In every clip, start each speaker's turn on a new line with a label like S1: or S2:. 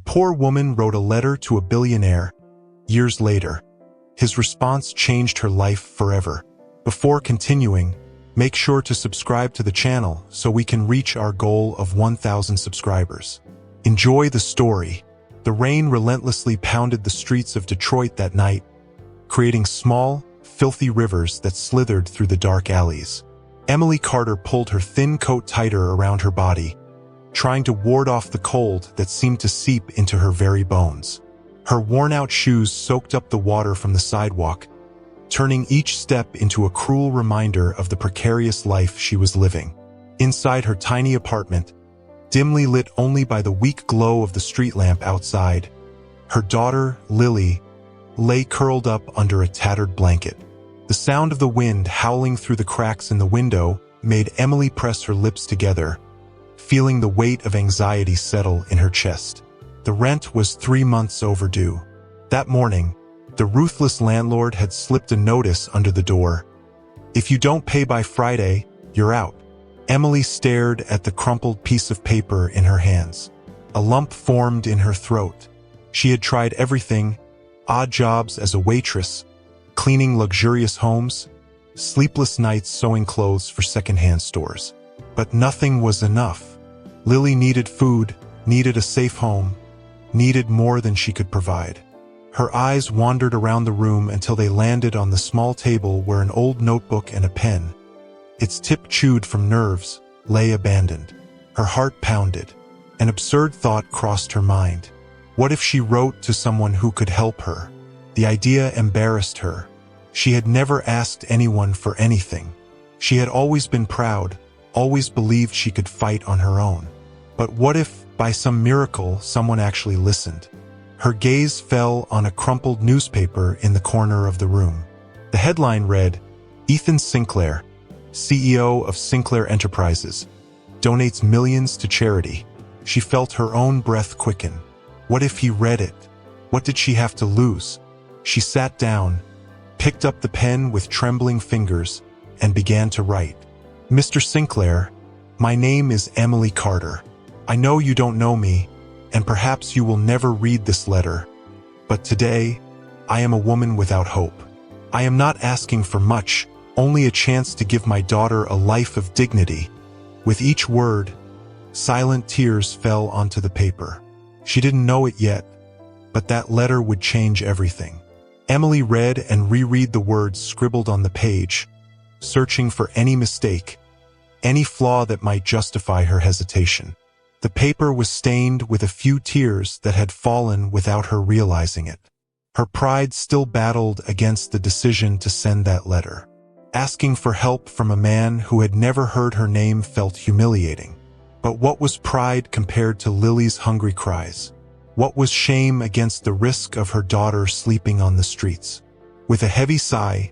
S1: poor woman wrote a letter to a billionaire years later. His response changed her life forever. Before continuing, make sure to subscribe to the channel so we can reach our goal of 1,000 subscribers. Enjoy the story. The rain relentlessly pounded the streets of Detroit that night, creating small, filthy rivers that slithered through the dark alleys. Emily Carter pulled her thin coat tighter around her body, trying to ward off the cold that seemed to seep into her very bones. Her worn-out shoes soaked up the water from the sidewalk, turning each step into a cruel reminder of the precarious life she was living. Inside her tiny apartment, dimly lit only by the weak glow of the street lamp outside, her daughter, Lily, lay curled up under a tattered blanket. The sound of the wind howling through the cracks in the window made Emily press her lips together, feeling the weight of anxiety settle in her chest. The rent was 3 months overdue. That morning, the ruthless landlord had slipped a notice under the door. "If you don't pay by Friday, you're out." Emily stared at the crumpled piece of paper in her hands. A lump formed in her throat. She had tried everything: odd jobs as a waitress, cleaning luxurious homes, sleepless nights sewing clothes for secondhand stores. But nothing was enough. Lily needed food, needed a safe home, needed more than she could provide. Her eyes wandered around the room until they landed on the small table where an old notebook and a pen, its tip chewed from nerves, lay abandoned. Her heart pounded. An absurd thought crossed her mind. What if she wrote to someone who could help her? The idea embarrassed her. She had never asked anyone for anything. She had always been proud, always believed she could fight on her own. But what if, by some miracle, someone actually listened? Her gaze fell on a crumpled newspaper in the corner of the room. The headline read, "Ethan Sinclair, CEO of Sinclair Enterprises, donates millions to charity." She felt her own breath quicken. What if he read it? What did she have to lose? She sat down, picked up the pen with trembling fingers, and began to write. "Mr. Sinclair, my name is Emily Carter. I know you don't know me, and perhaps you will never read this letter, but today, I am a woman without hope. I am not asking for much, only a chance to give my daughter a life of dignity." With each word, silent tears fell onto the paper. She didn't know it yet, but that letter would change everything. Emily read and reread the words scribbled on the page, searching for any mistake, any flaw that might justify her hesitation. The paper was stained with a few tears that had fallen without her realizing it. Her pride still battled against the decision to send that letter. Asking for help from a man who had never heard her name felt humiliating. But what was pride compared to Lily's hungry cries? What was shame against the risk of her daughter sleeping on the streets? With a heavy sigh,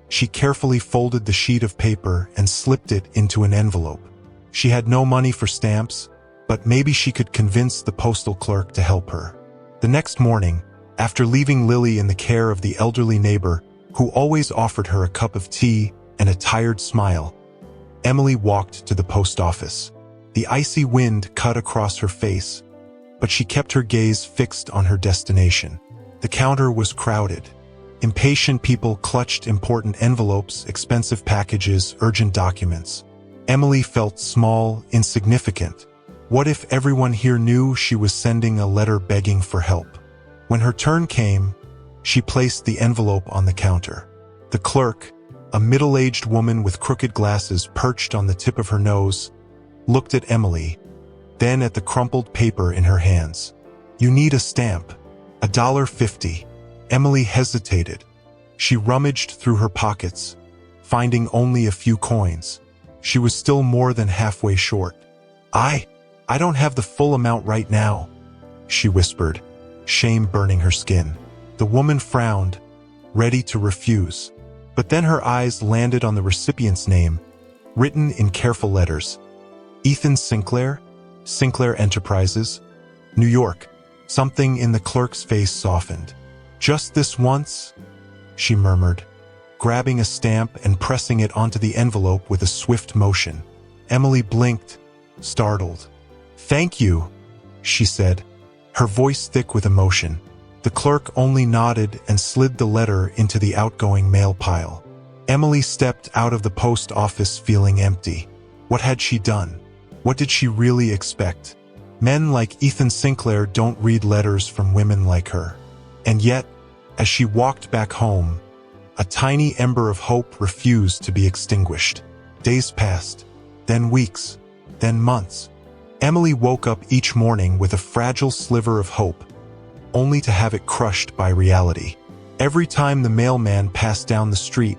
S1: she carefully folded the sheet of paper and slipped it into an envelope. She had no money for stamps, but maybe she could convince the postal clerk to help her. The next morning, after leaving Lily in the care of the elderly neighbor who always offered her a cup of tea and a tired smile, Emily walked to the post office. The icy wind cut across her face, but she kept her gaze fixed on her destination. The counter was crowded. Impatient people clutched important envelopes, expensive packages, urgent documents. Emily felt small, insignificant. What if everyone here knew she was sending a letter begging for help? When her turn came, she placed the envelope on the counter. The clerk, a middle-aged woman with crooked glasses perched on the tip of her nose, looked at Emily, then at the crumpled paper in her hands. "You need a stamp. $1.50. Emily hesitated. She rummaged through her pockets, finding only a few coins. She was still more than halfway short. I don't have the full amount right now," she whispered, shame burning her skin. The woman frowned, ready to refuse. But then her eyes landed on the recipient's name, written in careful letters. "Ethan Sinclair, Sinclair Enterprises, New York." Something in the clerk's face softened. "Just this once?" she murmured, grabbing a stamp and pressing it onto the envelope with a swift motion. Emily blinked, startled. "Thank you," she said, her voice thick with emotion. The clerk only nodded and slid the letter into the outgoing mail pile. Emily stepped out of the post office feeling empty. What had she done? What did she really expect? Men like Ethan Sinclair don't read letters from women like her. And yet, as she walked back home, a tiny ember of hope refused to be extinguished. Days passed, then weeks, then months. Emily woke up each morning with a fragile sliver of hope, only to have it crushed by reality. Every time the mailman passed down the street,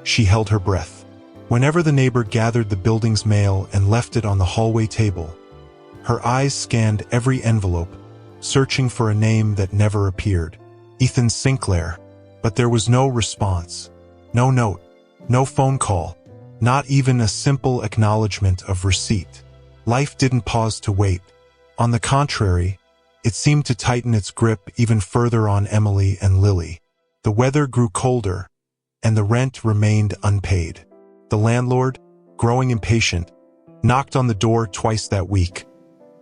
S1: she held her breath. Whenever the neighbor gathered the building's mail and left it on the hallway table, her eyes scanned every envelope, searching for a name that never appeared. Ethan Sinclair. But there was no response. No note. No phone call. Not even a simple acknowledgement of receipt. Life didn't pause to wait. On the contrary, it seemed to tighten its grip even further on Emily and Lily. The weather grew colder, and the rent remained unpaid. The landlord, growing impatient, knocked on the door twice that week,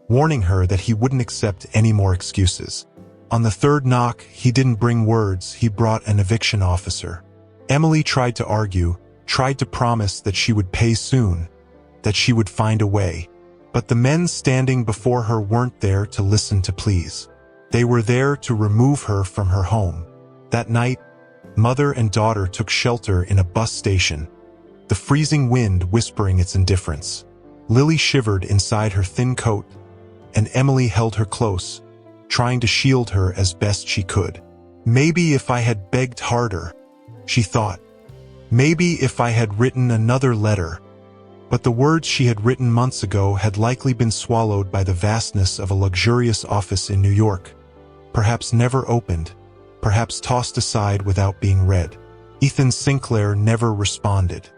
S1: warning her that he wouldn't accept any more excuses. On the third knock, he didn't bring words, he brought an eviction officer. Emily tried to argue, tried to promise that she would pay soon, that she would find a way. But the men standing before her weren't there to listen to pleas. They were there to remove her from her home. That night, mother and daughter took shelter in a bus station, the freezing wind whispering its indifference. Lily shivered inside her thin coat, and Emily held her close, trying to shield her as best she could. Maybe if I had begged harder, she thought. Maybe if I had written another letter. But the words she had written months ago had likely been swallowed by the vastness of a luxurious office in New York. Perhaps never opened, perhaps tossed aside without being read. Ethan Sinclair never responded.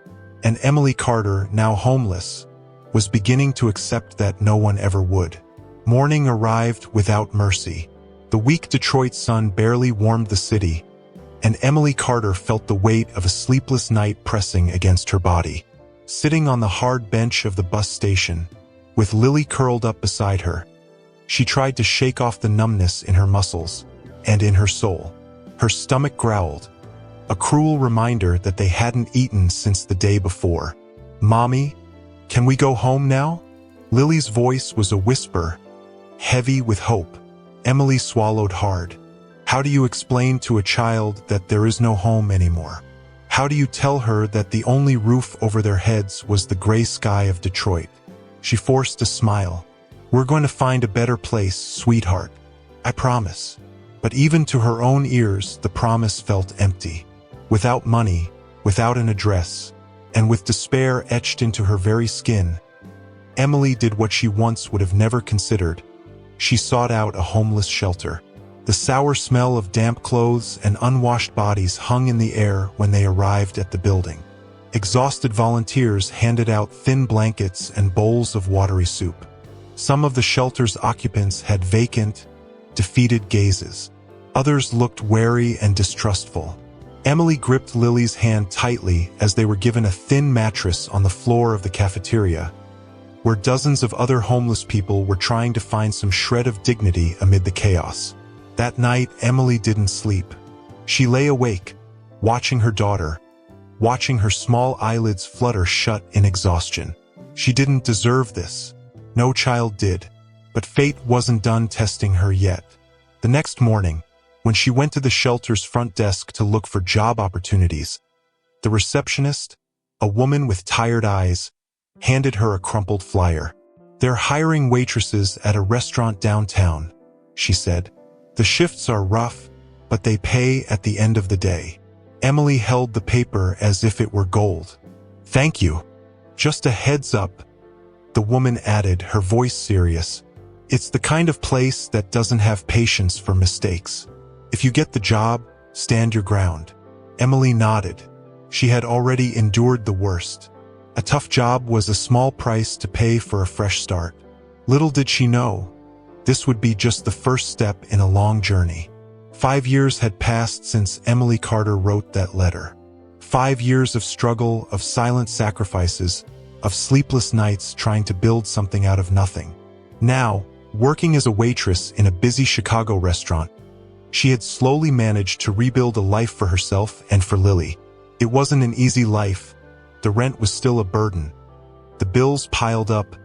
S1: And Emily Carter, now homeless, was beginning to accept that no one ever would. Morning arrived without mercy. The weak Detroit sun barely warmed the city, and Emily Carter felt the weight of a sleepless night pressing against her body. Sitting on the hard bench of the bus station, with Lily curled up beside her, she tried to shake off the numbness in her muscles and in her soul. Her stomach growled, a cruel reminder that they hadn't eaten since the day before. "Mommy, can we go home now?" Lily's voice was a whisper, heavy with hope. Emily swallowed hard. How do you explain to a child that there is no home anymore? How do you tell her that the only roof over their heads was the gray sky of Detroit? She forced a smile. "We're going to find a better place, sweetheart. I promise." But even to her own ears, the promise felt empty. Without money, without an address, and with despair etched into her very skin, Emily did what she once would have never considered. She sought out a homeless shelter. The sour smell of damp clothes and unwashed bodies hung in the air when they arrived at the building. Exhausted volunteers handed out thin blankets and bowls of watery soup. Some of the shelter's occupants had vacant, defeated gazes. Others looked wary and distrustful. Emily gripped Lily's hand tightly as they were given a thin mattress on the floor of the cafeteria, where dozens of other homeless people were trying to find some shred of dignity amid the chaos. That night, Emily didn't sleep. She lay awake, watching her daughter, watching her small eyelids flutter shut in exhaustion. She didn't deserve this. No child did. But fate wasn't done testing her yet. The next morning, when she went to the shelter's front desk to look for job opportunities, the receptionist, a woman with tired eyes, handed her a crumpled flyer. "They're hiring waitresses at a restaurant downtown," she said. "The shifts are rough, but they pay at the end of the day." Emily held the paper as if it were gold. "Thank you. Just a heads up," the woman added, her voice serious. "It's the kind of place that doesn't have patience for mistakes. If you get the job, stand your ground." Emily nodded. She had already endured the worst. A tough job was a small price to pay for a fresh start. Little did she know, this would be just the first step in a long journey. 5 years had passed since Emily Carter wrote that letter. 5 years of struggle, of silent sacrifices, of sleepless nights trying to build something out of nothing. Now, Working as a waitress in a busy Chicago restaurant, she had slowly managed to rebuild a life for herself and for Lily. It wasn't an easy life. The rent was still a burden. The bills piled up,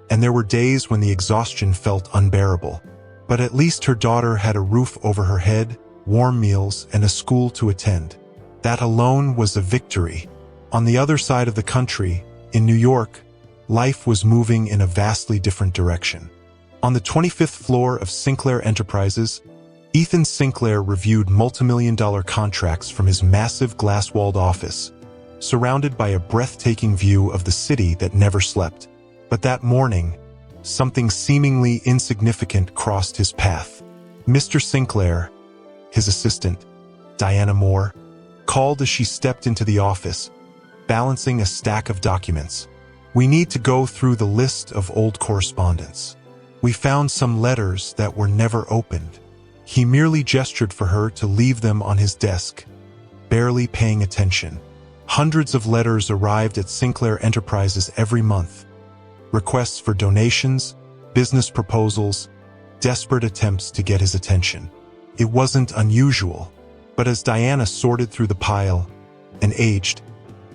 S1: and there were days when the exhaustion felt unbearable. But at least her daughter had a roof over her head, warm meals, and a school to attend. That alone was a victory. On the other side of the country, in New York, life was moving in a vastly different direction. On the 25th floor of Sinclair Enterprises, Ethan Sinclair reviewed multimillion-dollar contracts from his massive glass-walled office, surrounded by a breathtaking view of the city that never slept. But that morning, something seemingly insignificant crossed his path. Mr. Sinclair, his assistant, Diana Moore, called as she stepped into the office, balancing a stack of documents. "We need to go through the list of old correspondence. We found some letters that were never opened." He merely gestured for her to leave them on his desk, barely paying attention. Hundreds of letters arrived at Sinclair Enterprises every month. Requests for donations, business proposals, desperate attempts to get his attention. It wasn't unusual, but as Diana sorted through the pile, an aged,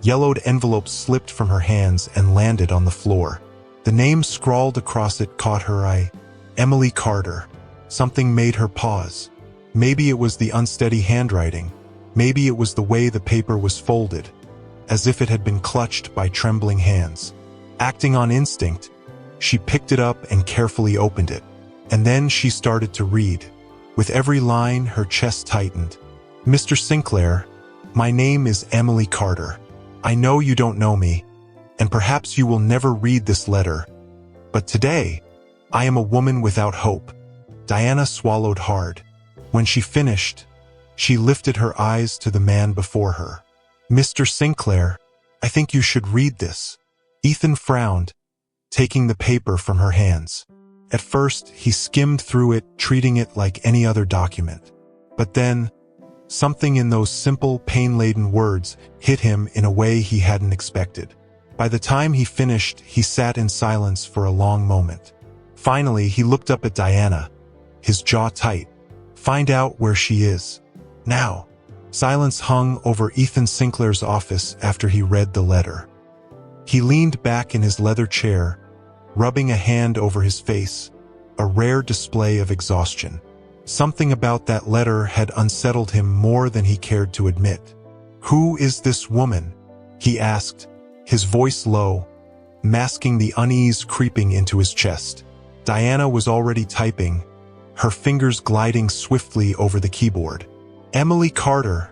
S1: yellowed envelope slipped from her hands and landed on the floor. The name scrawled across it caught her eye. Emily Carter. Something made her pause. Maybe it was the unsteady handwriting. Maybe it was the way the paper was folded, as if it had been clutched by trembling hands. Acting on instinct, she picked it up and carefully opened it. And then she started to read. With every line, her chest tightened. "Mr. Sinclair, my name is Emily Carter. I know you don't know me, and perhaps you will never read this letter. But today, I am a woman without hope." Diana swallowed hard. When she finished, she lifted her eyes to the man before her. "Mr. Sinclair, I think you should read this." Ethan frowned, taking the paper from her hands. At first, he skimmed through it, treating it like any other document. But then, something in those simple, pain-laden words hit him in a way he hadn't expected. By the time he finished, he sat in silence for a long moment. Finally, he looked up at Diana, his jaw tight. "Find out where she is. Now." Silence hung over Ethan Sinclair's office after he read the letter. He leaned back in his leather chair, rubbing a hand over his face, a rare display of exhaustion. Something about that letter had unsettled him more than he cared to admit. "Who is this woman?" he asked, his voice low, masking the unease creeping into his chest. Diana was already typing, her fingers gliding swiftly over the keyboard. "Emily Carter,"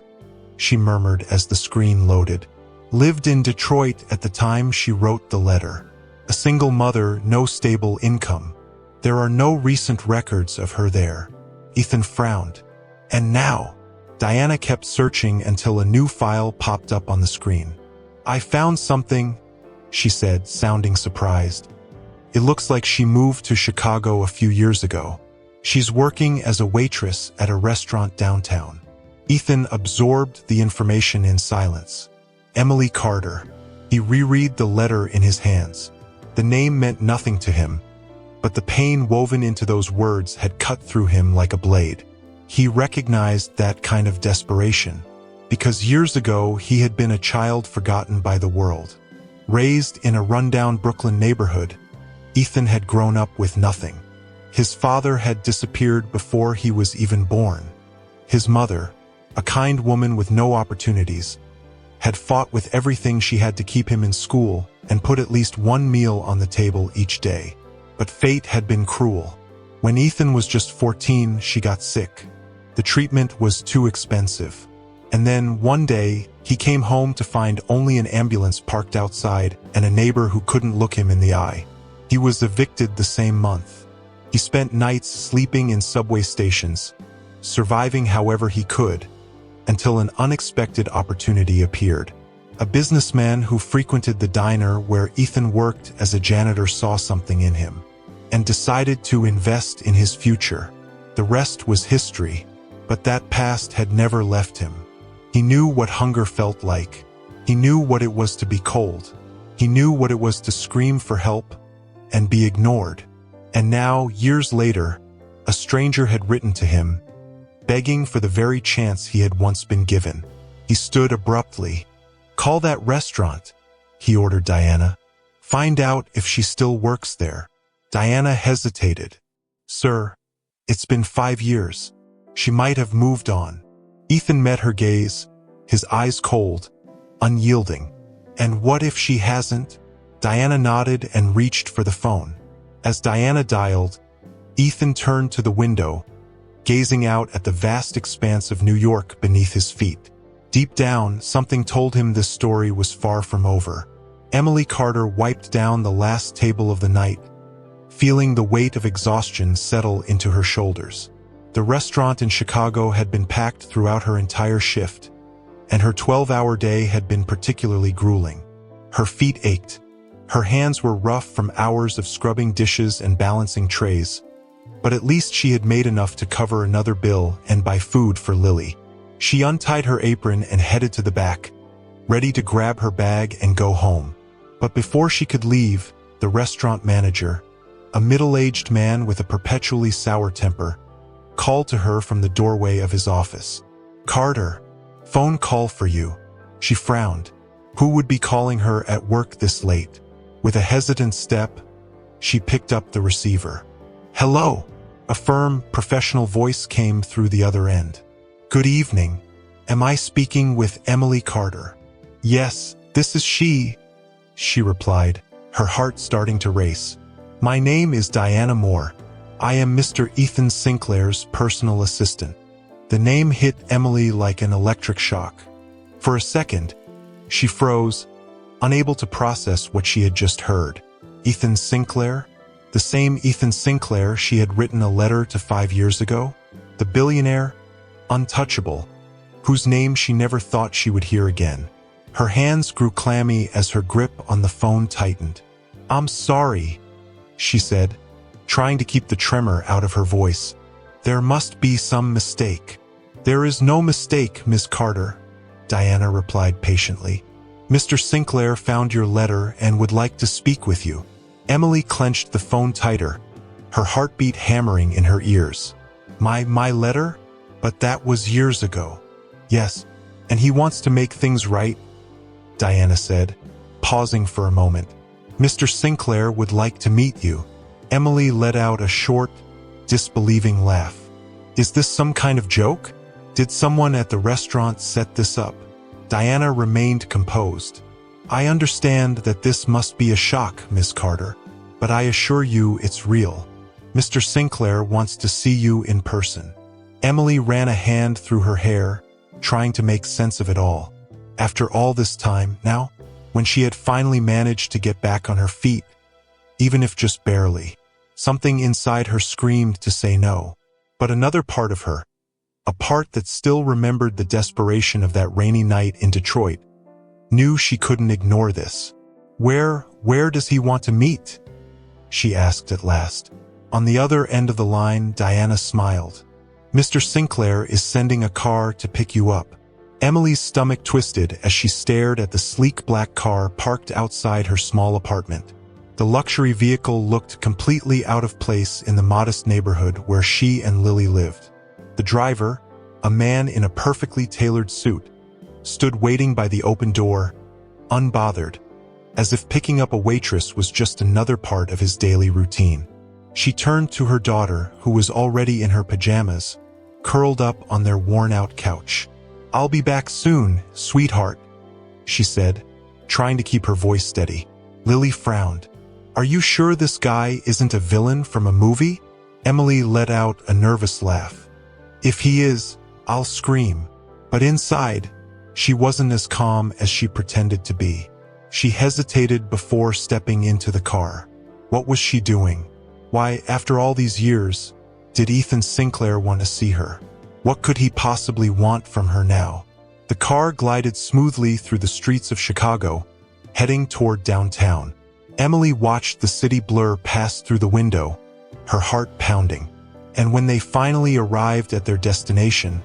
S1: she murmured as the screen loaded. "Lived in Detroit at the time she wrote the letter. A single mother, no stable income. There are no recent records of her there." Ethan frowned. "And now?" Diana kept searching until a new file popped up on the screen. "I found something," she said, sounding surprised. "It looks like she moved to Chicago a few years ago. She's working as a waitress at a restaurant downtown." Ethan absorbed the information in silence. Emily Carter. He reread the letter in his hands. The name meant nothing to him, but the pain woven into those words had cut through him like a blade. He recognized that kind of desperation, because years ago he had been a child forgotten by the world. Raised in a rundown Brooklyn neighborhood, Ethan had grown up with nothing. His father had disappeared before he was even born. His mother, a kind woman with no opportunities, had fought with everything she had to keep him in school and put at least one meal on the table each day. But fate had been cruel. When Ethan was just 14, she got sick. The treatment was too expensive. And then, one day, he came home to find only an ambulance parked outside and a neighbor who couldn't look him in the eye. He was evicted the same month. He spent nights sleeping in subway stations, surviving however he could, until an unexpected opportunity appeared. A businessman who frequented the diner where Ethan worked as a janitor saw something in him and decided to invest in his future. The rest was history, but that past had never left him. He knew what hunger felt like. He knew what it was to be cold. He knew what it was to scream for help and be ignored. And now, years later, a stranger had written to him, begging for the very chance he had once been given. He stood abruptly. "Call that restaurant," he ordered Diana. "Find out if she still works there." Diana hesitated. "Sir, it's been 5 years. She might have moved on." Ethan met her gaze, his eyes cold, unyielding. "And what if she hasn't?" Diana nodded and reached for the phone. As Diana dialed, Ethan turned to the window, gazing out at the vast expanse of New York beneath his feet. Deep down, something told him this story was far from over. Emily Carter wiped down the last table of the night, feeling the weight of exhaustion settle into her shoulders. The restaurant in Chicago had been packed throughout her entire shift, and her 12-hour day had been particularly grueling. Her feet ached. Her hands were rough from hours of scrubbing dishes and balancing trays, but at least she had made enough to cover another bill and buy food for Lily. She untied her apron and headed to the back, ready to grab her bag and go home. But before she could leave, the restaurant manager, a middle-aged man with a perpetually sour temper, called to her from the doorway of his office. "Carter, phone call for you." She frowned. Who would be calling her at work this late? With a hesitant step, she picked up the receiver. "Hello." A firm, professional voice came through the other end. "Good evening. Am I speaking with Emily Carter?" "Yes, this is she," she replied, her heart starting to race. "My name is Diana Moore. I am Mr. Ethan Sinclair's personal assistant." The name hit Emily like an electric shock. For a second, she froze, unable to process what she had just heard. Ethan Sinclair? The same Ethan Sinclair she had written a letter to 5 years ago? The billionaire? Untouchable, whose name she never thought she would hear again. Her hands grew clammy as her grip on the phone tightened. "I'm sorry," she said, trying to keep the tremor out of her voice. "There must be some mistake." "There is no mistake, Miss Carter," Diana replied patiently. "Mr. Sinclair found your letter and would like to speak with you." Emily clenched the phone tighter, her heartbeat hammering in her ears. My letter? But that was years ago." "Yes, and he wants to make things right," Diana said, pausing for a moment. "Mr. Sinclair would like to meet you." Emily let out a short, disbelieving laugh. "Is this some kind of joke? Did someone at the restaurant set this up?" Diana remained composed. "I understand that this must be a shock, Miss Carter, but I assure you it's real. Mr. Sinclair wants to see you in person." Emily ran a hand through her hair, trying to make sense of it all. After all this time, now, when she had finally managed to get back on her feet, even if just barely, something inside her screamed to say no. But another part of her, a part that still remembered the desperation of that rainy night in Detroit, knew she couldn't ignore this. Where does he want to meet?" she asked at last. On the other end of the line, Diana smiled. "Mr. Sinclair is sending a car to pick you up." Emily's stomach twisted as she stared at the sleek black car parked outside her small apartment. The luxury vehicle looked completely out of place in the modest neighborhood where she and Lily lived. The driver, a man in a perfectly tailored suit, stood waiting by the open door, unbothered, as if picking up a waitress was just another part of his daily routine. She turned to her daughter, who was already in her pajamas, curled up on their worn-out couch. "I'll be back soon, sweetheart," she said, trying to keep her voice steady. Lily frowned. "Are you sure this guy isn't a villain from a movie?" Emily let out a nervous laugh. "If he is, I'll scream." But inside, she wasn't as calm as she pretended to be. She hesitated before stepping into the car. What was she doing? Why, after all these years, did Ethan Sinclair want to see her? What could he possibly want from her now? The car glided smoothly through the streets of Chicago, heading toward downtown. Emily watched the city blur past through the window, her heart pounding. And when they finally arrived at their destination,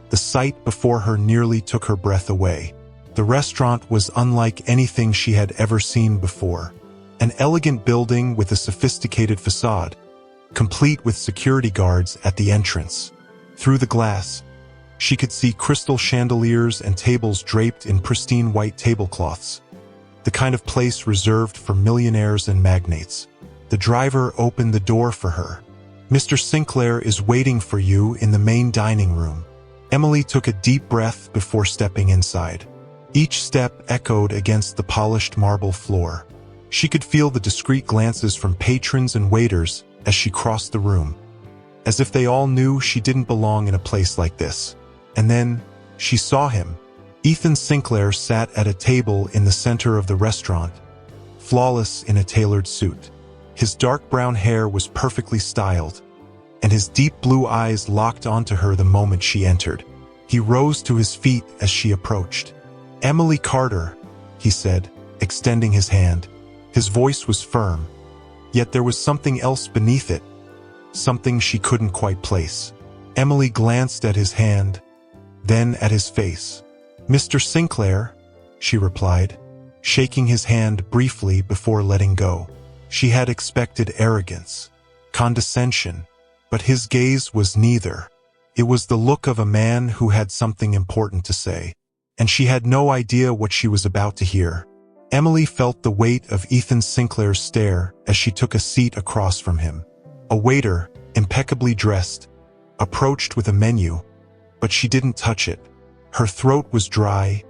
S1: the sight before her nearly took her breath away. The restaurant was unlike anything she had ever seen before. An elegant building with a sophisticated facade, complete with security guards at the entrance. Through the glass, she could see crystal chandeliers and tables draped in pristine white tablecloths, the kind of place reserved for millionaires and magnates. The driver opened the door for her. "Mr. Sinclair is waiting for you in the main dining room." Emily took a deep breath before stepping inside. Each step echoed against the polished marble floor. She could feel the discreet glances from patrons and waiters as she crossed the room, as if they all knew she didn't belong in a place like this. And then she saw him. Ethan Sinclair sat at a table in the center of the restaurant, flawless in a tailored suit. His dark brown hair was perfectly styled, and his deep blue eyes locked onto her the moment she entered. He rose to his feet as she approached. "Emily Carter," he said, extending his hand. His voice was firm, yet there was something else beneath it, something she couldn't quite place. Emily glanced at his hand, then at his face. "Mr. Sinclair," she replied, shaking his hand briefly before letting go. She had expected arrogance, condescension, but his gaze was neither. It was the look of a man who had something important to say, and she had no idea what she was about to hear. Emily felt the weight of Ethan Sinclair's stare as she took a seat across from him. A waiter, impeccably dressed, approached with a menu, but she didn't touch it. Her throat was dry,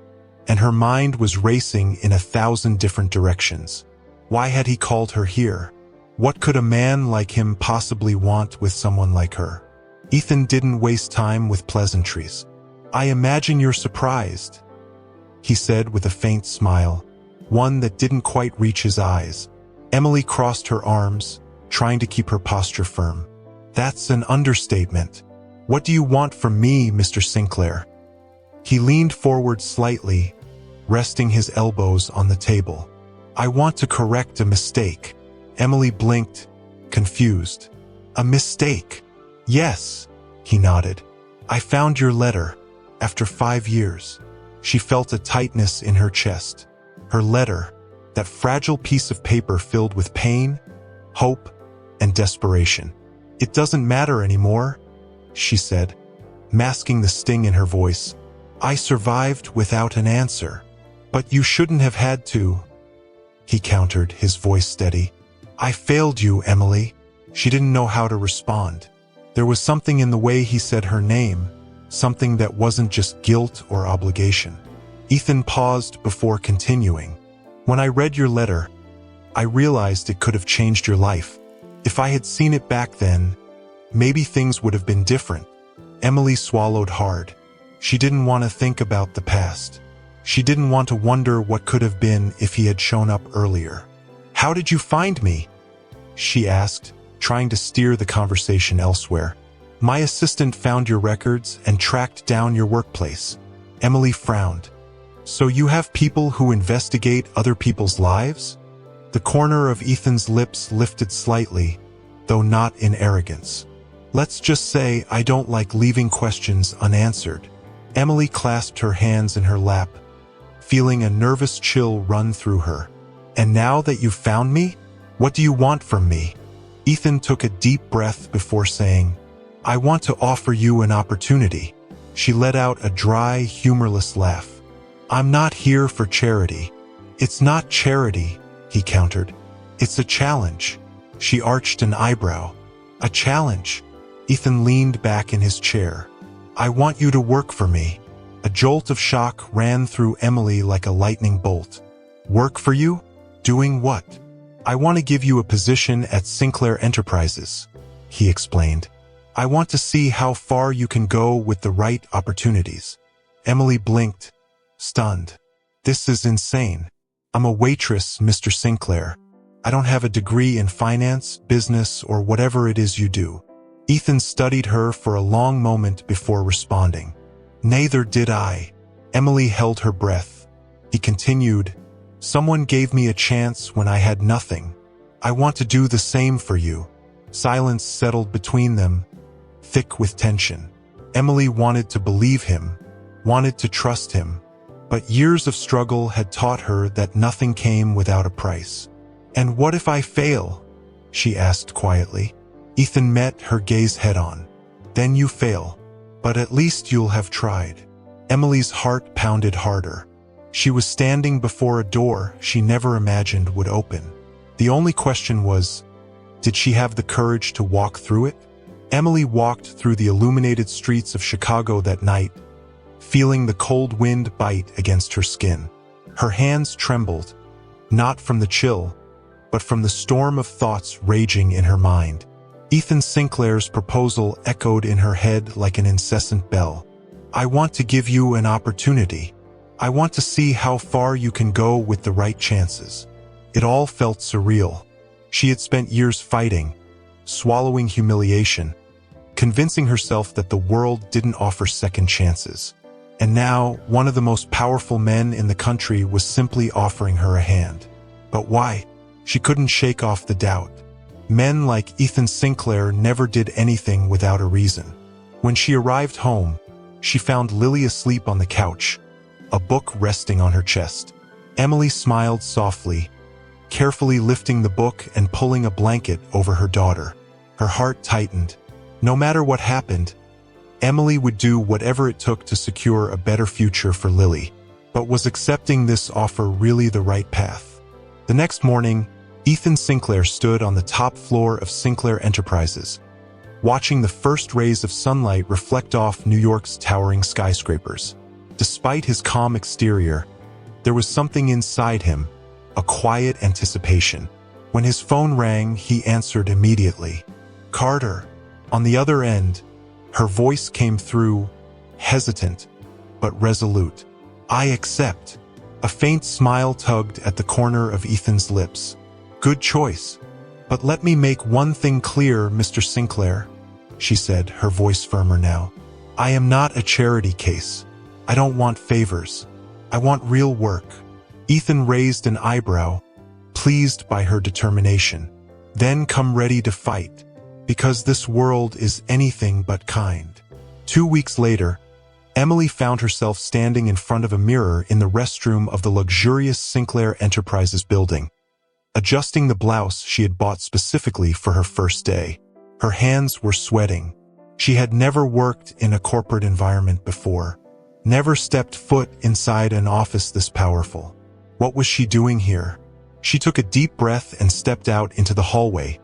S1: and her mind was racing in 1,000 different directions. Why had he called her here? What could a man like him possibly want with someone like her? Ethan didn't waste time with pleasantries. "I imagine you're surprised," he said with a faint smile, one that didn't quite reach his eyes. Emily crossed her arms, trying to keep her posture firm. "That's an understatement. What do you want from me, Mr. Sinclair?" He leaned forward slightly, resting his elbows on the table. "I want to correct a mistake." Emily blinked, confused. "A mistake?" "Yes," he nodded. "I found your letter, after 5 years." She felt a tightness in her chest. Her letter, that fragile piece of paper filled with pain, hope, and desperation. "It doesn't matter anymore," she said, masking the sting in her voice. "I survived without an answer." "But you shouldn't have had to," he countered, his voice steady. "I failed you, Emily." She didn't know how to respond. There was something in the way he said her name, something that wasn't just guilt or obligation. Ethan paused before continuing. "When I read your letter, I realized it could have changed your life. If I had seen it back then, maybe things would have been different." Emily swallowed hard. She didn't want to think about the past. She didn't want to wonder what could have been if he had shown up earlier. "How did you find me?" she asked, trying to steer the conversation elsewhere. "My assistant found your records and tracked down your workplace." Emily frowned. "So you have people who investigate other people's lives?" The corner of Ethan's lips lifted slightly, though not in arrogance. "Let's just say I don't like leaving questions unanswered." Emily clasped her hands in her lap, feeling a nervous chill run through her. "And now that you've found me, what do you want from me?" Ethan took a deep breath before saying, "I want to offer you an opportunity." She let out a dry, humorless laugh. "I'm not here for charity." "It's not charity," he countered. "It's a challenge." She arched an eyebrow. "A challenge?" Ethan leaned back in his chair. "I want you to work for me." A jolt of shock ran through Emily like a lightning bolt. "Work for you? Doing what?" "I want to give you a position at Sinclair Enterprises," he explained. "I want to see how far you can go with the right opportunities." Emily blinked, stunned. "This is insane. I'm a waitress, Mr. Sinclair. I don't have a degree in finance, business, or whatever it is you do." Ethan studied her for a long moment before responding. "Neither did I." Emily held her breath. He continued, "Someone gave me a chance when I had nothing. I want to do the same for you." Silence settled between them, thick with tension. Emily wanted to believe him, wanted to trust him, but years of struggle had taught her that nothing came without a price. "And what if I fail?" she asked quietly. Ethan met her gaze head-on. Then you fail. But at least you'll have tried. Emily's heart pounded harder. She was standing before a door she never imagined would open. The only question was, did she have the courage to walk through it? Emily walked through the illuminated streets of Chicago that night, feeling the cold wind bite against her skin. Her hands trembled, not from the chill, but from the storm of thoughts raging in her mind. Ethan Sinclair's proposal echoed in her head like an incessant bell. I want to give you an opportunity. I want to see how far you can go with the right chances. It all felt surreal. She had spent years fighting, swallowing humiliation, convincing herself that the world didn't offer second chances. And now, one of the most powerful men in the country was simply offering her a hand. But why? She couldn't shake off the doubt. Men like Ethan Sinclair never did anything without a reason. When she arrived home, she found Lily asleep on the couch, a book resting on her chest. Emily smiled softly, carefully lifting the book and pulling a blanket over her daughter. Her heart tightened. No matter what happened, Emily would do whatever it took to secure a better future for Lily. But was accepting this offer really the right path? The next morning, Ethan Sinclair stood on the top floor of Sinclair Enterprises, watching the first rays of sunlight reflect off New York's towering skyscrapers. Despite his calm exterior, there was something inside him, a quiet anticipation. When his phone rang, he answered immediately. Carter. On the other end, her voice came through, hesitant, but resolute. I accept. A faint smile tugged at the corner of Ethan's lips. Good choice. But let me make one thing clear, Mr. Sinclair, she said, her voice firmer now. I am not a charity case. I don't want favors. I want real work. Ethan raised an eyebrow, pleased by her determination. Then come ready to fight, because this world is anything but kind. 2 weeks later, Emily found herself standing in front of a mirror in the restroom of the luxurious Sinclair Enterprises building, adjusting the blouse she had bought specifically for her first day. Her hands were sweating. She had never worked in a corporate environment before, never stepped foot inside an office this powerful. What was she doing here? She took a deep breath and stepped out into the hallway,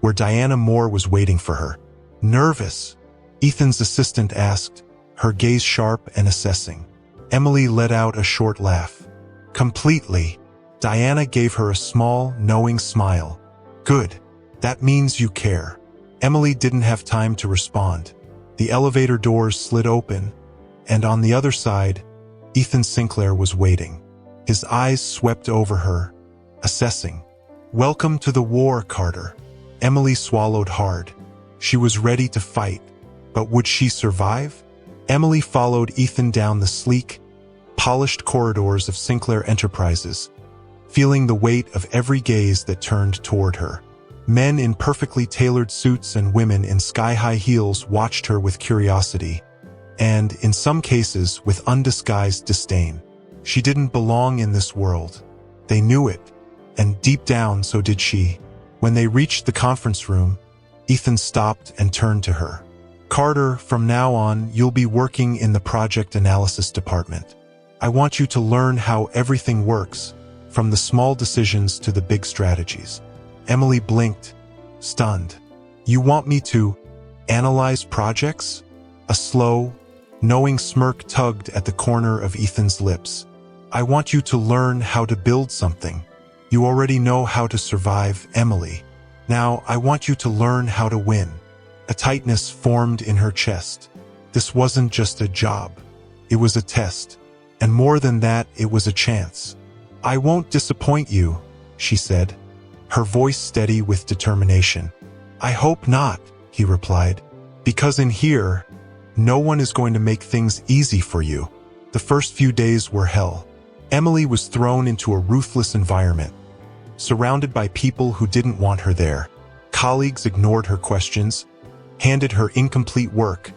S1: where Diana Moore was waiting for her. Nervous? Ethan's assistant asked, her gaze sharp and assessing. Emily let out a short laugh. Completely. Diana gave her a small, knowing smile. Good. That means you care. Emily didn't have time to respond. The elevator doors slid open, and on the other side, Ethan Sinclair was waiting. His eyes swept over her, assessing. Welcome to the war, Carter. Emily swallowed hard. She was ready to fight, but would she survive? Emily followed Ethan down the sleek, polished corridors of Sinclair Enterprises, feeling the weight of every gaze that turned toward her. Men in perfectly tailored suits and women in sky-high heels watched her with curiosity, and, in some cases, with undisguised disdain. She didn't belong in this world. They knew it, and deep down so did she. When they reached the conference room, Ethan stopped and turned to her. Carter, from now on, you'll be working in the project analysis department. I want you to learn how everything works, from the small decisions to the big strategies. Emily blinked, stunned. You want me to analyze projects? A slow, knowing smirk tugged at the corner of Ethan's lips. I want you to learn how to build something. You already know how to survive, Emily. Now, I want you to learn how to win. A tightness formed in her chest. This wasn't just a job. It was a test. And more than that, it was a chance. I won't disappoint you, she said, her voice steady with determination. I hope not, he replied, because in here, no one is going to make things easy for you. The first few days were hell. Emily was thrown into a ruthless environment, surrounded by people who didn't want her there. Colleagues ignored her questions, handed her incomplete work,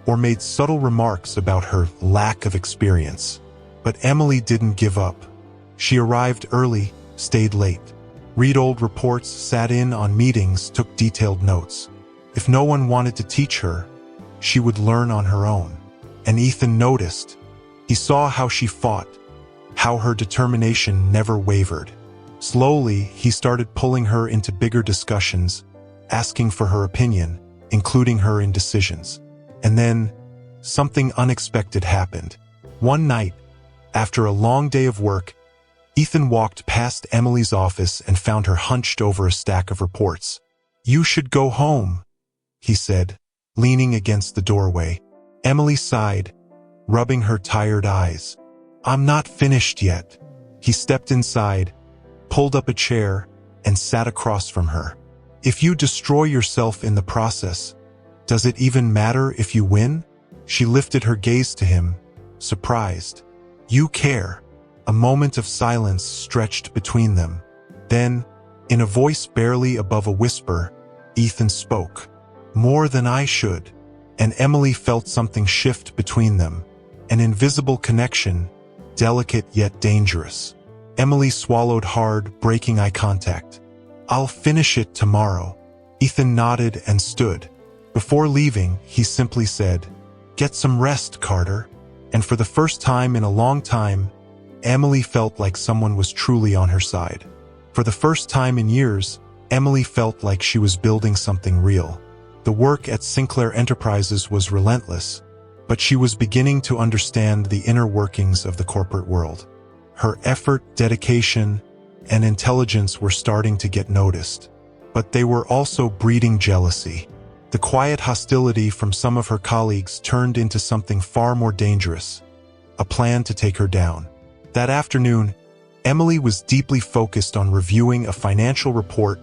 S1: or made subtle remarks about her lack of experience. But Emily didn't give up. She arrived early, stayed late, read old reports, sat in on meetings, took detailed notes. If no one wanted to teach her, she would learn on her own. And Ethan noticed. He saw how she fought, how her determination never wavered. Slowly, he started pulling her into bigger discussions, asking for her opinion, including her in decisions. And then, something unexpected happened. One night, after a long day of work, Ethan walked past Emily's office and found her hunched over a stack of reports. "You should go home," he said, leaning against the doorway. Emily sighed, rubbing her tired eyes. "I'm not finished yet." He stepped inside, pulled up a chair, and sat across from her. "If you destroy yourself in the process, does it even matter if you win?" She lifted her gaze to him, surprised. "You care." A moment of silence stretched between them. Then, in a voice barely above a whisper, Ethan spoke. "More than I should." And Emily felt something shift between them. An invisible connection, delicate yet dangerous. Emily swallowed hard, breaking eye contact. "I'll finish it tomorrow." Ethan nodded and stood. Before leaving, he simply said, "Get some rest, Carter." And for the first time in a long time, Emily felt like someone was truly on her side. For the first time in years, Emily felt like she was building something real. The work at Sinclair Enterprises was relentless, but she was beginning to understand the inner workings of the corporate world. Her effort, dedication, and intelligence were starting to get noticed, but they were also breeding jealousy. The quiet hostility from some of her colleagues turned into something far more dangerous, a plan to take her down. That afternoon, Emily was deeply focused on reviewing a financial report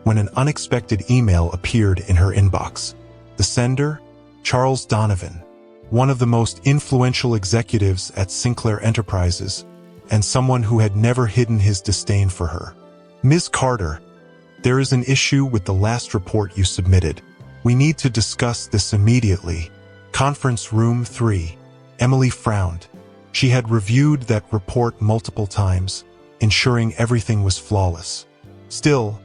S1: when an unexpected email appeared in her inbox. The sender? Charles Donovan, one of the most influential executives at Sinclair Enterprises, and someone who had never hidden his disdain for her. "Ms. Carter, there is an issue with the last report you submitted. We need to discuss this immediately." Conference room 3. Emily frowned. She had reviewed that report multiple times, ensuring everything was flawless. Still,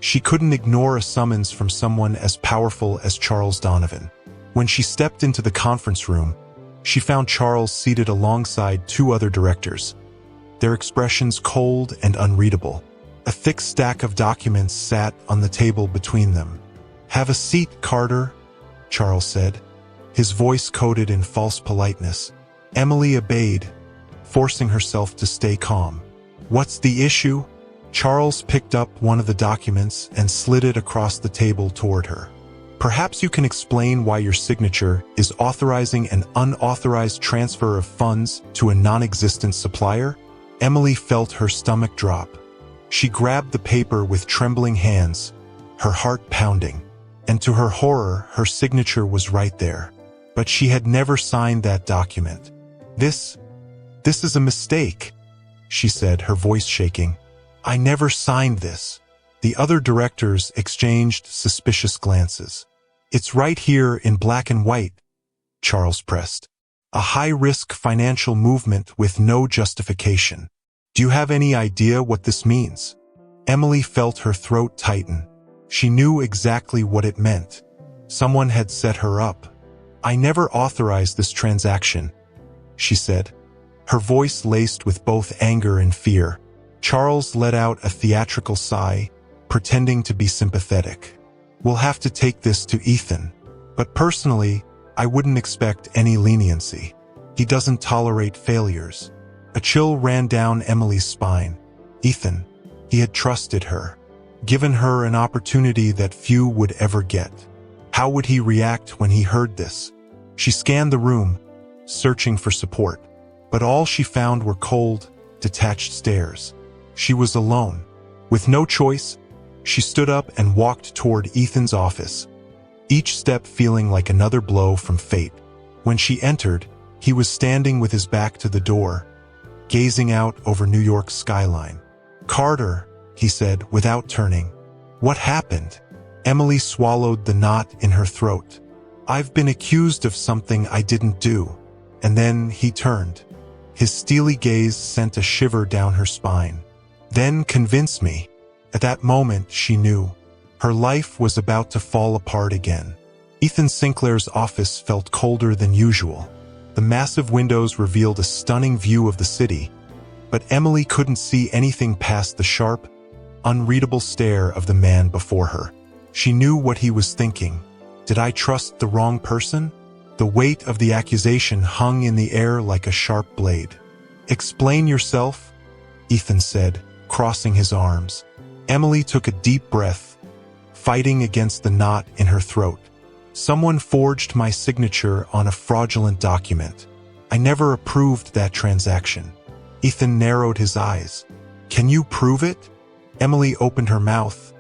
S1: she couldn't ignore a summons from someone as powerful as Charles Donovan. When she stepped into the conference room, she found Charles seated alongside 2 other directors, their expressions cold and unreadable. A thick stack of documents sat on the table between them. "Have a seat, Carter," Charles said, his voice coated in false politeness. Emily obeyed, forcing herself to stay calm. "What's the issue?" Charles picked up one of the documents and slid it across the table toward her. "Perhaps you can explain why your signature is authorizing an unauthorized transfer of funds to a non-existent supplier?" Emily felt her stomach drop. She grabbed the paper with trembling hands, her heart pounding. And to her horror, her signature was right there. But she had never signed that document. This is a mistake," she said, her voice shaking. "I never signed this." The other directors exchanged suspicious glances. "It's right here in black and white," Charles pressed. "A high-risk financial movement with no justification. Do you have any idea what this means?" Emily felt her throat tighten. She knew exactly what it meant. Someone had set her up. "I never authorized this transaction," she said, her voice laced with both anger and fear. Charles let out a theatrical sigh, pretending to be sympathetic. "We'll have to take this to Ethan. But personally, I wouldn't expect any leniency. He doesn't tolerate failures." A chill ran down Emily's spine. Ethan, he had trusted her, given her an opportunity that few would ever get. How would he react when he heard this? She scanned the room, searching for support, but all she found were cold, detached stares. She was alone. With no choice, she stood up and walked toward Ethan's office, each step feeling like another blow from fate. When she entered, he was standing with his back to the door, gazing out over New York's skyline. "Carter," he said without turning. "What happened?" Emily swallowed the knot in her throat. "I've been accused of something I didn't do." And then he turned. His steely gaze sent a shiver down her spine. "Then convince me." At that moment, she knew. Her life was about to fall apart again. Ethan Sinclair's office felt colder than usual. The massive windows revealed a stunning view of the city, but Emily couldn't see anything past the sharp, unreadable stare of the man before her. She knew what he was thinking. Did I trust the wrong person? The weight of the accusation hung in the air like a sharp blade. Explain yourself, Ethan said, crossing his arms. Emily took a deep breath, fighting against the knot in her throat. Someone forged my signature on a fraudulent document. I never approved that transaction. Ethan narrowed his eyes. Can you prove it? Emily opened her mouth,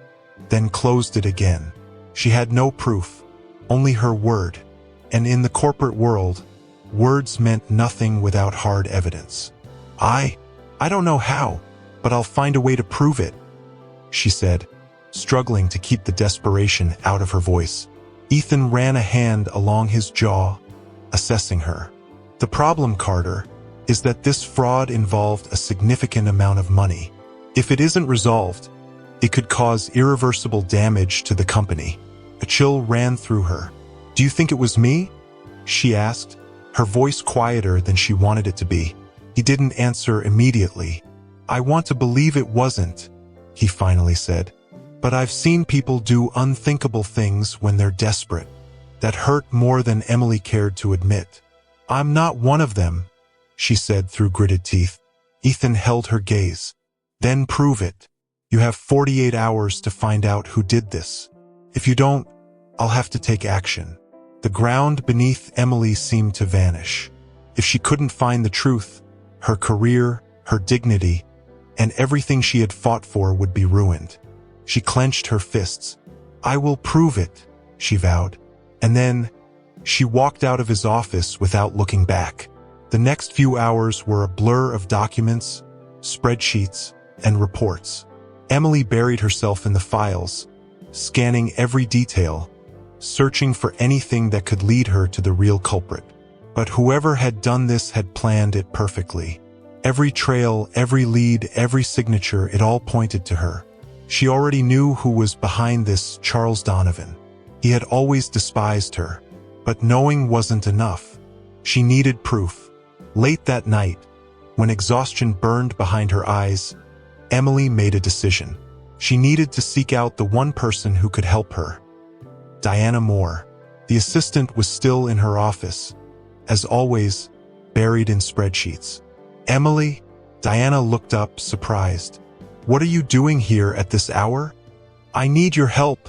S1: then closed it again. She had no proof, only her word. And in the corporate world, words meant nothing without hard evidence. I don't know how, but I'll find a way to prove it, she said, struggling to keep the desperation out of her voice. Ethan ran a hand along his jaw, assessing her. The problem, Carter, is that this fraud involved a significant amount of money. If it isn't resolved, it could cause irreversible damage to the company. A chill ran through her. Do you think it was me? She asked, her voice quieter than she wanted it to be. He didn't answer immediately. I want to believe it wasn't, he finally said. But I've seen people do unthinkable things when they're desperate. That hurt more than Emily cared to admit. I'm not one of them, she said through gritted teeth. Ethan held her gaze. Then prove it. You have 48 hours to find out who did this. If you don't, I'll have to take action. The ground beneath Emily seemed to vanish. If she couldn't find the truth, her career, her dignity, and everything she had fought for would be ruined. She clenched her fists. I will prove it, she vowed. And then, she walked out of his office without looking back. The next few hours were a blur of documents, spreadsheets, and reports. Emily buried herself in the files, scanning every detail, searching for anything that could lead her to the real culprit. But whoever had done this had planned it perfectly. Every trail, every lead, every signature, it all pointed to her. She already knew who was behind this Charles Donovan. He had always despised her, but knowing wasn't enough. She needed proof. Late that night, when exhaustion burned behind her eyes, Emily made a decision. She needed to seek out the one person who could help her. Diana Moore. The assistant was still in her office, as always, buried in spreadsheets. Emily? Diana looked up, surprised. What are you doing here at this hour? I need your help,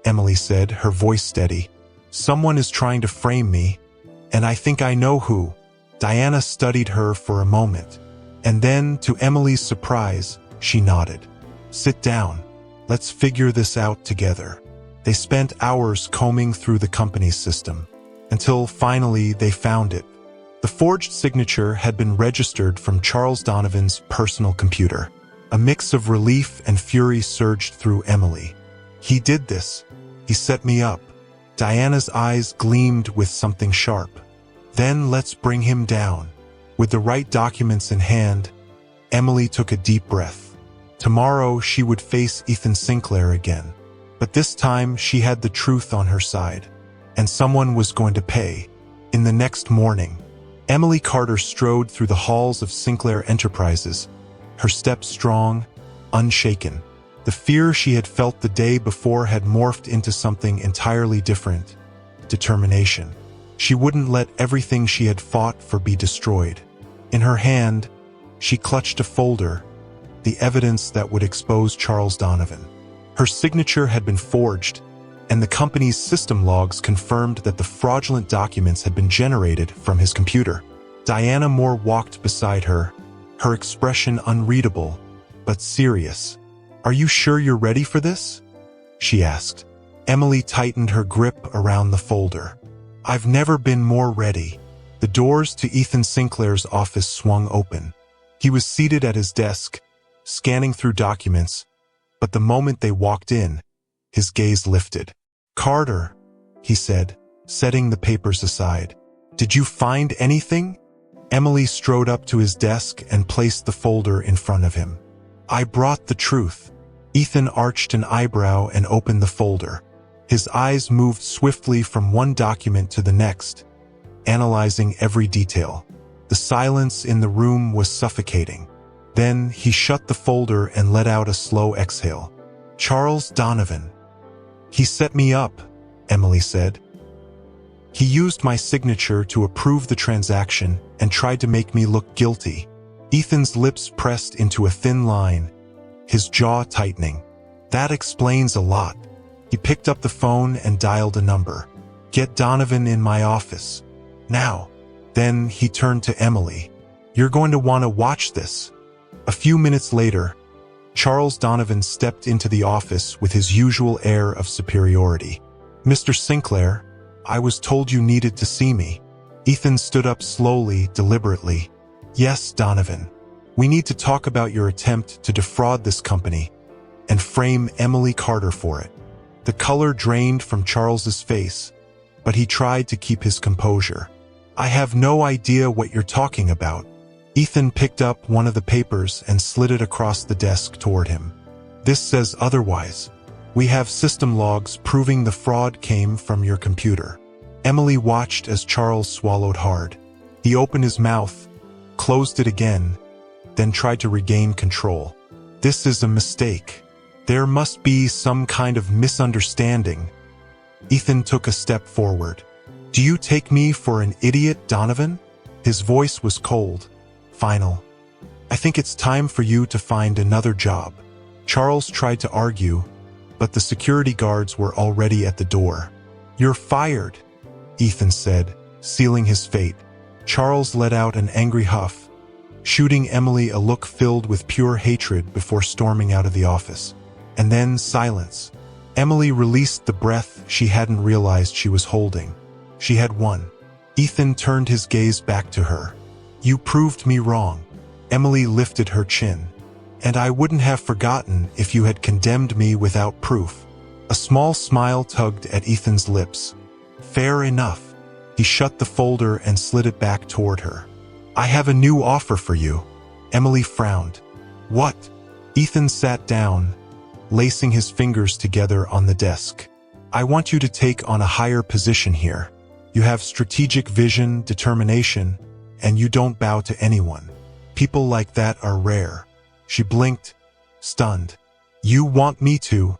S1: Emily said, her voice steady. Someone is trying to frame me, and I think I know who. Diana studied her for a moment, and then, to Emily's surprise, she nodded. Sit down. Let's figure this out together. They spent hours combing through the company's system, until finally they found it. The forged signature had been registered from Charles Donovan's personal computer. A mix of relief and fury surged through Emily. He did this. He set me up. Diana's eyes gleamed with something sharp. Then let's bring him down. With the right documents in hand, Emily took a deep breath. Tomorrow she would face Ethan Sinclair again. But this time she had the truth on her side. And someone was going to pay. In the next morning, Emily Carter strode through the halls of Sinclair Enterprises, her steps strong, unshaken. The fear she had felt the day before had morphed into something entirely different. Determination. She wouldn't let everything she had fought for be destroyed. In her hand, she clutched a folder, the evidence that would expose Charles Donovan. Her signature had been forged, and the company's system logs confirmed that the fraudulent documents had been generated from his computer. Diana Moore walked beside her, her expression unreadable, but serious. Are you sure you're ready for this? She asked. Emily tightened her grip around the folder. I've never been more ready. The doors to Ethan Sinclair's office swung open. He was seated at his desk, scanning through documents, but the moment they walked in, his gaze lifted. Carter, he said, setting the papers aside. Did you find anything? Emily strode up to his desk and placed the folder in front of him. I brought the truth. Ethan arched an eyebrow and opened the folder. His eyes moved swiftly from one document to the next, analyzing every detail. The silence in the room was suffocating. Then he shut the folder and let out a slow exhale. Charles Donovan. He set me up, Emily said. He used my signature to approve the transaction and tried to make me look guilty. Ethan's lips pressed into a thin line, his jaw tightening. That explains a lot. He picked up the phone and dialed a number. Get Donovan in my office. Now. Then he turned to Emily. You're going to want to watch this. A few minutes later, Charles Donovan stepped into the office with his usual air of superiority. Mr. Sinclair, I was told you needed to see me. Ethan stood up slowly, deliberately. Yes, Donovan. We need to talk about your attempt to defraud this company and frame Emily Carter for it. The color drained from Charles's face, but he tried to keep his composure. I have no idea what you're talking about. Ethan picked up one of the papers and slid it across the desk toward him. This says otherwise. We have system logs proving the fraud came from your computer. Emily watched as Charles swallowed hard. He opened his mouth, closed it again, then tried to regain control. This is a mistake. There must be some kind of misunderstanding. Ethan took a step forward. Do you take me for an idiot, Donovan? His voice was cold, final. I think it's time for you to find another job. Charles tried to argue, but the security guards were already at the door. You're fired, Ethan said, sealing his fate. Charles let out an angry huff, shooting Emily a look filled with pure hatred before storming out of the office. And then silence. Emily released the breath she hadn't realized she was holding. She had won. Ethan turned his gaze back to her. You proved me wrong. Emily lifted her chin. And I wouldn't have forgotten if you had condemned me without proof. A small smile tugged at Ethan's lips. Fair enough. He shut the folder and slid it back toward her. I have a new offer for you. Emily frowned. What? Ethan sat down, lacing his fingers together on the desk. I want you to take on a higher position here. You have strategic vision, determination, and you don't bow to anyone. People like that are rare. She blinked, stunned. You want me to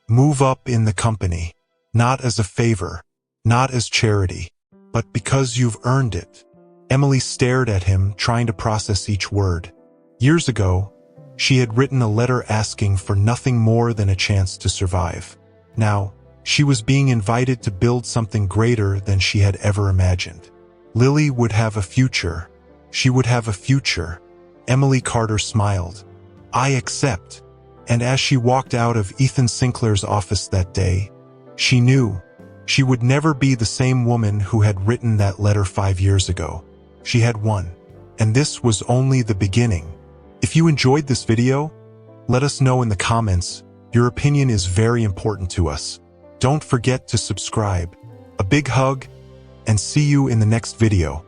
S1: move up in the company, not as a favor, not as charity, but because you've earned it. Emily stared at him, trying to process each word. Years ago, she had written a letter asking for nothing more than a chance to survive. Now, she was being invited to build something greater than she had ever imagined. Lily would have a future. She would have a future. Emily Carter smiled. I accept. And as she walked out of Ethan Sinclair's office that day, she knew she would never be the same woman who had written that letter 5 years ago. She had won. And this was only the beginning. If you enjoyed this video, let us know in the comments. Your opinion is very important to us. Don't forget to subscribe. A big hug, and see you in the next video.